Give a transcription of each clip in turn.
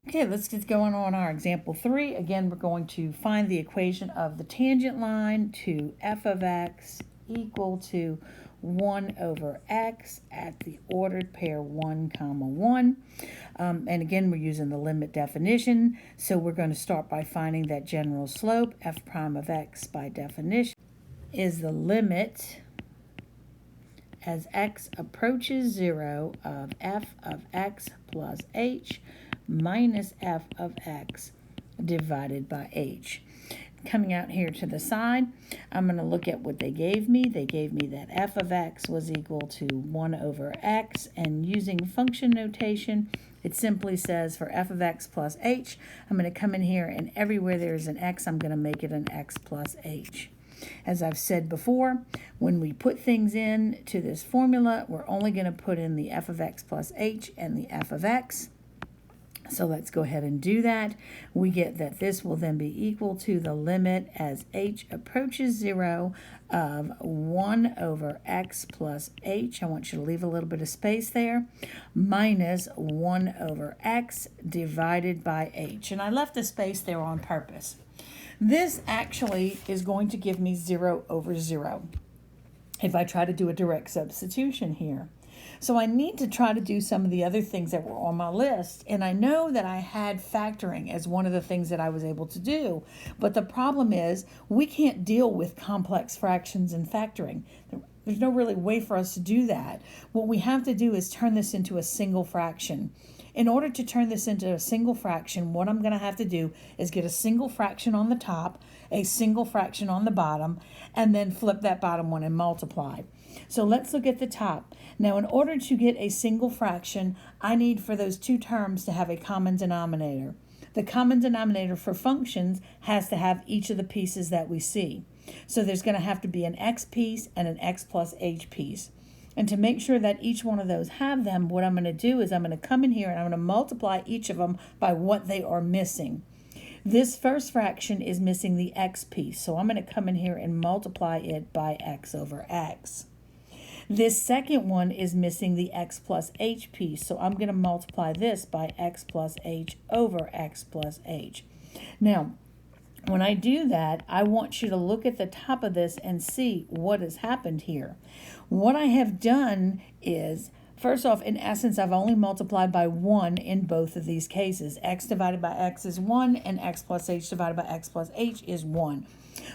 Okay, let's get going on our example 3. Again, we're going to find the equation of the tangent line to f of x equal to 1 over x at the ordered pair 1, comma 1. And again, we're using the limit definition. So we're going to start by finding that general slope. F prime of x by definition is the limit as x approaches 0 of f of x plus h minus f of x divided by h. Coming out here to the side, I'm going to look at what they gave me. They gave me that f of x was equal to 1 over x, and using function notation, it simply says for f of x plus h, I'm going to come in here and everywhere there's an x, I'm going to make it an x plus h. As I've said before, when we put things in to this formula, we're only going to put in the f of x plus h and the f of x. So let's go ahead and do that. We get that this will then be equal to the limit as h approaches 0 of 1 over x plus h. I want you to leave a little bit of space there, minus 1 over x divided by h. And I left the space there on purpose. This actually is going to give me 0 over 0 if I try to do a direct substitution here. So I need to try to do some of the other things that were on my list. And I know that I had factoring as one of the things that I was able to do. But the problem is we can't deal with complex fractions in factoring. There's no really way for us to do that. What we have to do is turn this into a single fraction. In order to turn this into a single fraction, what I'm going to have to do is get a single fraction on the top, a single fraction on the bottom, and then flip that bottom one and multiply. So let's look at the top. Now, in order to get a single fraction, I need for those two terms to have a common denominator. The common denominator for functions has to have each of the pieces that we see. So there's going to have to be an x piece and an x plus h piece. And to make sure that each one of those have them, what I'm going to do is I'm going to come in here and I'm going to multiply each of them by what they are missing. This first fraction is missing the x piece, so I'm going to come in here and multiply it by x over x. This second one is missing the x plus h piece, so I'm going to multiply this by x plus h over x plus h. Now, when I do that, I want you to look at the top of this and see what has happened here. What I have done is, first off, in essence, I've only multiplied by 1 in both of these cases. X divided by x is 1, and x plus h divided by x plus h is 1.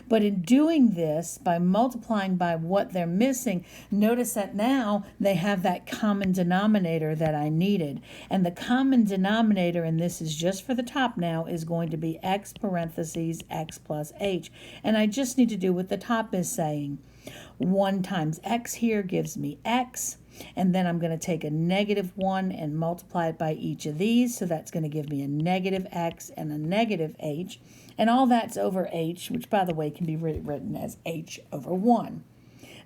But in doing this, by multiplying by what they're missing, notice that now they have that common denominator that I needed. And the common denominator, and this is just for the top now, is going to be x parentheses x plus h. And I just need to do what the top is saying. 1 times x here gives me x. And then I'm going to take a negative 1 and multiply it by each of these. So that's going to give me a negative x and a negative h. And all that's over h, which, by the way, can be written as h over 1.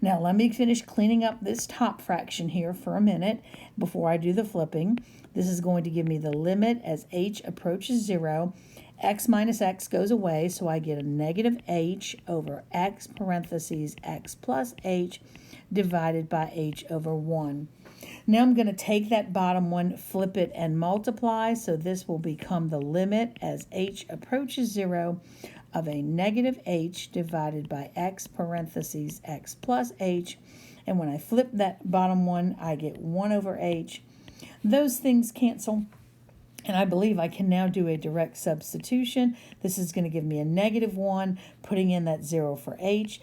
Now, let me finish cleaning up this top fraction here for a minute before I do the flipping. This is going to give me the limit as h approaches 0. X minus x goes away, so I get a negative h over x parentheses x plus h divided by h over 1. Now I'm going to take that bottom one, flip it, and multiply. So this will become the limit as h approaches 0 of a negative h divided by x parentheses x plus h. And when I flip that bottom one, I get 1 over h. Those things cancel. And I believe I can now do a direct substitution. This is going to give me a negative 1, putting in that 0 for h.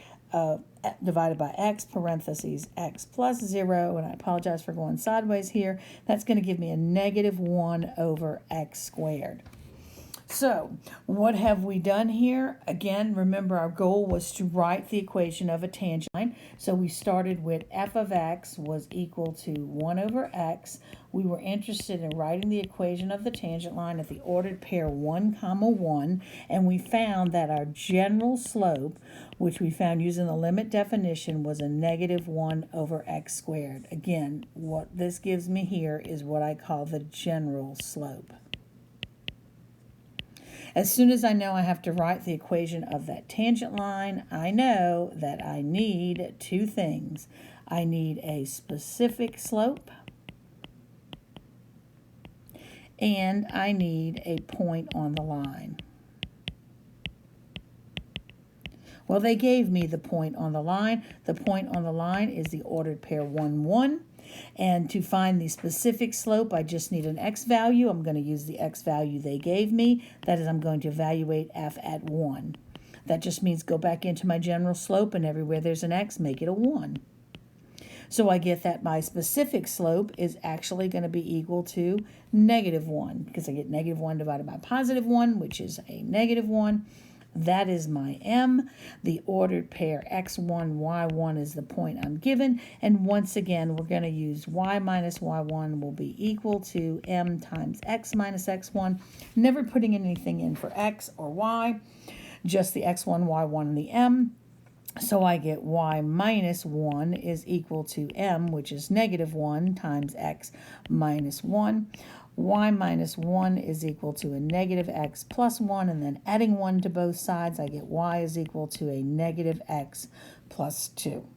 Divided by x parentheses x plus 0, and I apologize for going sideways here. That's going to give me a negative 1 over x squared. So what have we done here? Again, remember our goal was to write the equation of a tangent line. So we started with f of x was equal to 1 over x. We were interested in writing the equation of the tangent line at the ordered pair 1, comma 1, and we found that our general slope, which we found using the limit definition, was a negative 1 over x squared. Again, what this gives me here is what I call the general slope. As soon as I know I have to write the equation of that tangent line, I know that I need two things. I need a specific slope, and I need a point on the line. Well, they gave me the point on the line. The point on the line is the ordered pair 1, 1. And to find the specific slope, I just need an x value. I'm going to use the x value they gave me. That is, I'm going to evaluate f at 1. That just means go back into my general slope, and everywhere there's an x, make it a 1. So I get that my specific slope is actually going to be equal to -1, because I get -1 divided by +1, which is a -1. That is my m. The ordered pair x1, y1 is the point I'm given. And once again, we're going to use y minus y1 will be equal to m times x minus x1. Never putting anything in for x or y, just the x1, y1, and the m. So I get y minus 1 is equal to m, which is -1 times x minus 1. Y minus 1 is equal to a negative x plus 1, and then adding 1 to both sides, I get y is equal to a negative x plus 2.